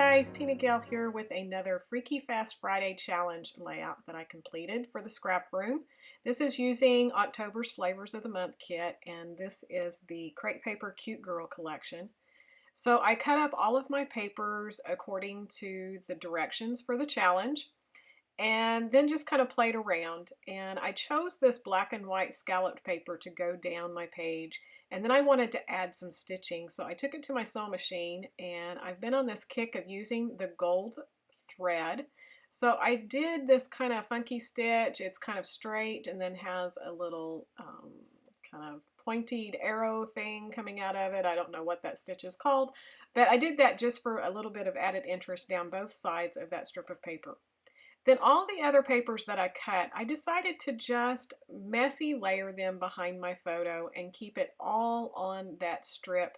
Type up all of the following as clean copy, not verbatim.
guys, TinaGale here with another Freaky Fast Friday challenge layout that I completed for the scrap room. This is using October's Flavors of the Month kit, and this is the Crate Paper Cute Girl collection. So I cut up all of my papers according to the directions for the challenge, and then just kind of played around. And I chose this black and white scalloped paper to go down my page, and then I wanted to add some stitching, so I took it to my sewing machine, and I've been on this kick of using the gold thread. So I did this kind of funky stitch. It's kind of straight and then has a little kind of pointed arrow thing coming out of it. I don't know what that stitch is called, but I did that just for a little bit of added interest down both sides of that strip of paper. Then all the other papers that I cut, I decided to just messy layer them behind my photo and keep it all on that strip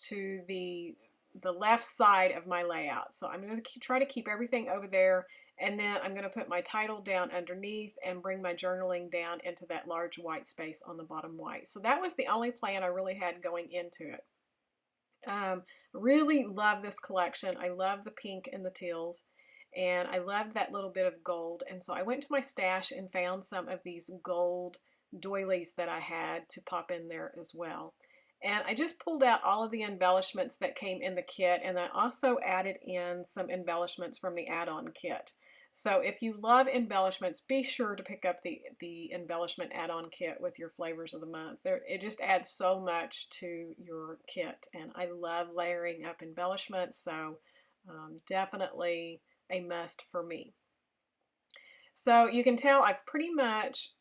to the left side of my layout. So I'm going to try to keep everything over there, and then I'm going to put my title down underneath and bring my journaling down into that large white space on the bottom white. So that was the only plan I really had going into it. Really love this collection. I love the pink and the teals. And I loved that little bit of gold. And so I went to my stash and found some of these gold doilies that I had to pop in there as well. And I just pulled out all of the embellishments that came in the kit, and I also added in some embellishments from the add-on kit. So if you love embellishments, be sure to pick up the embellishment add-on kit with your flavors of the month. It just adds so much to your kit, and I love layering up embellishments, so definitely a must for me. So you can tell I've pretty much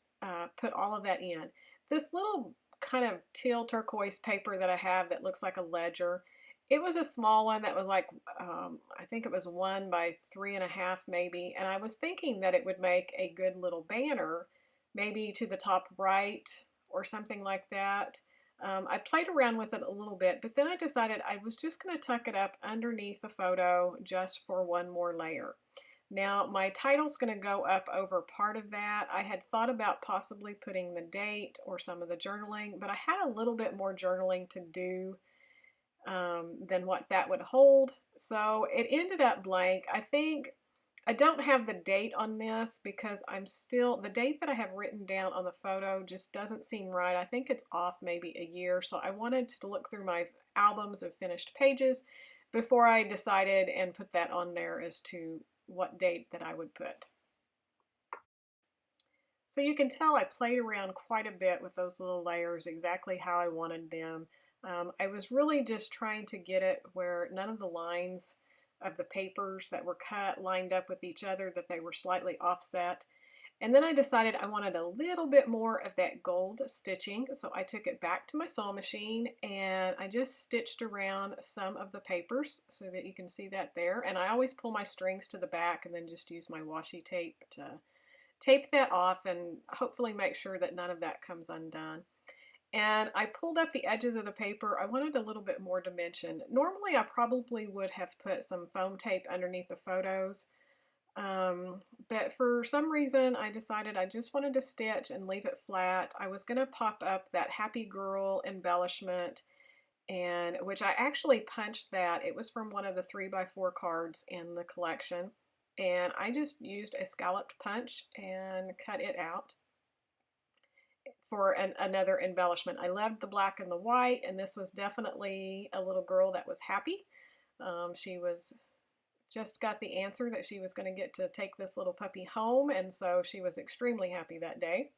put all of that in. This little kind of teal turquoise paper that I have that looks like a ledger, it was a small one that was like, I think it was 1 by 3.5 maybe, and I was thinking that it would make a good little banner, maybe to the top right or something like that. I played around with it a little bit, but then I decided I was just going to tuck it up underneath the photo just for one more layer. Now my title's going to go up over part of that. I had thought about possibly putting the date or some of the journaling, but I had a little bit more journaling to do than what that would hold. So it ended up blank. I think I don't have the date on this because the date that I have written down on the photo just doesn't seem right. I think it's off maybe a year. So I wanted to look through my albums of finished pages before I decided and put that on there as to what date that I would put. So you can tell I played around quite a bit with those little layers, exactly how I wanted them. I was really just trying to get it where none of the lines of the papers that were cut lined up with each other, that they were slightly offset. And then I decided I wanted a little bit more of that gold stitching, so I took it back to my sewing machine and I just stitched around some of the papers so that you can see that there. And I always pull my strings to the back and then just use my washi tape to tape that off and hopefully make sure that none of that comes undone. And I pulled up the edges of the paper. I wanted a little bit more dimension. Normally I probably would have put some foam tape underneath the photos, but for some reason I decided I just wanted to stitch and leave it flat. I was going to pop up that happy girl embellishment, and which I actually punched that. It was from one of the 3x4 cards in the collection, and I just used a scalloped punch and cut it out for another embellishment. I loved the black and the white, and this was definitely a little girl that was happy. She was just got the answer that she was going to get to take this little puppy home, and so she was extremely happy that day.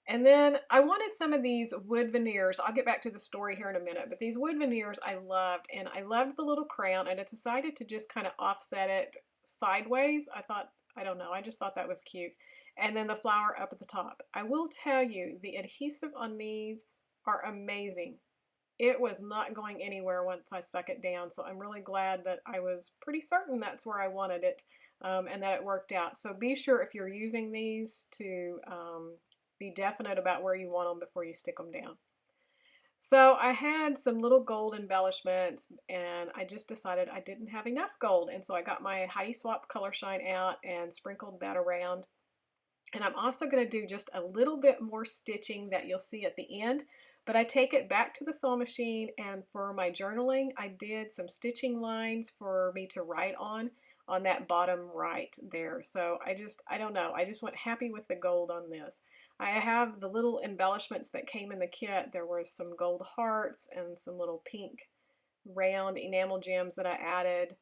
And then I wanted some of these wood veneers. I'll get back to the story here in a minute, but these wood veneers I loved, and I loved the little crown, and I decided to just kind of offset it sideways. I don't know, I just thought that was cute. And then the flower up at the top. I will tell you, the adhesive on these are amazing. It was not going anywhere once I stuck it down, so I'm really glad that I was pretty certain that's where I wanted it, and that it worked out. So be sure if you're using these to be definite about where you want them before you stick them down. So I had some little gold embellishments, and I just decided I didn't have enough gold, and so I got my Heidi Swap Color Shine out and sprinkled that around. And I'm also going to do just a little bit more stitching that you'll see at the end, But I take it back to the sewing machine, and for my journaling, I did some stitching lines for me to write on that bottom right there. So I don't know, I just went happy with the gold on this. I have the little embellishments that came in the kit. There were some gold hearts and some little pink round enamel gems that I added.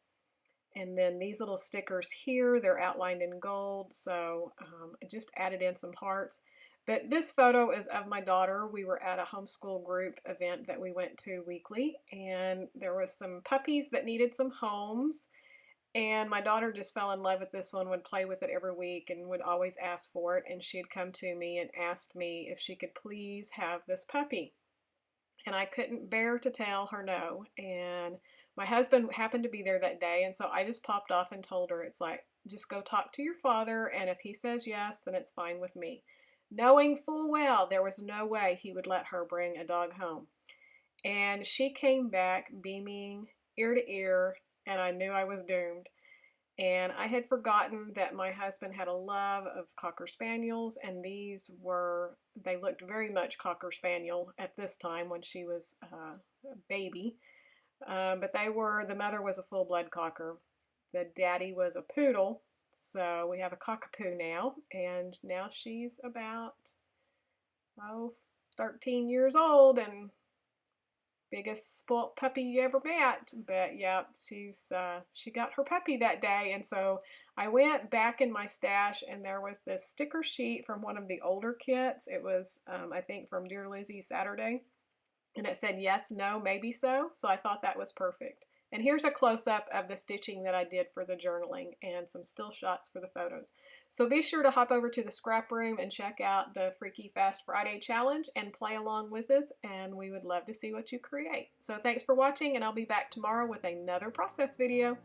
And then these little stickers here, they're outlined in gold, so I just added in some hearts. But this photo is of my daughter. We were at a homeschool group event that we went to weekly, and there was some puppies that needed some homes. And my daughter just fell in love with this one, would play with it every week, and would always ask for it. And she'd come to me and asked me if she could please have this puppy. And I couldn't bear to tell her no. And my husband happened to be there that day, and so I just popped off and told her, it's like, just go talk to your father, and if he says yes, then it's fine with me. Knowing full well there was no way he would let her bring a dog home. And she came back beaming ear to ear, and I knew I was doomed. And I had forgotten that my husband had a love of Cocker Spaniels, and they looked very much Cocker Spaniel at this time when she was a baby. But the mother was a full-blood Cocker. The daddy was a poodle, so we have a cockapoo now, and now she's about, 13 years old, and biggest spoilt puppy you ever met. But yeah, she got her puppy that day, and so I went back in my stash, and there was this sticker sheet from one of the older kits. It was I think from Dear Lizzie Saturday, and it said yes, no, maybe so. So I thought that was perfect. And here's a close-up of the stitching that I did for the journaling and some still shots for the photos. So be sure to hop over to the scrap room and check out the Freaky Fast Friday challenge and play along with us, and we would love to see what you create. So thanks for watching, and I'll be back tomorrow with another process video.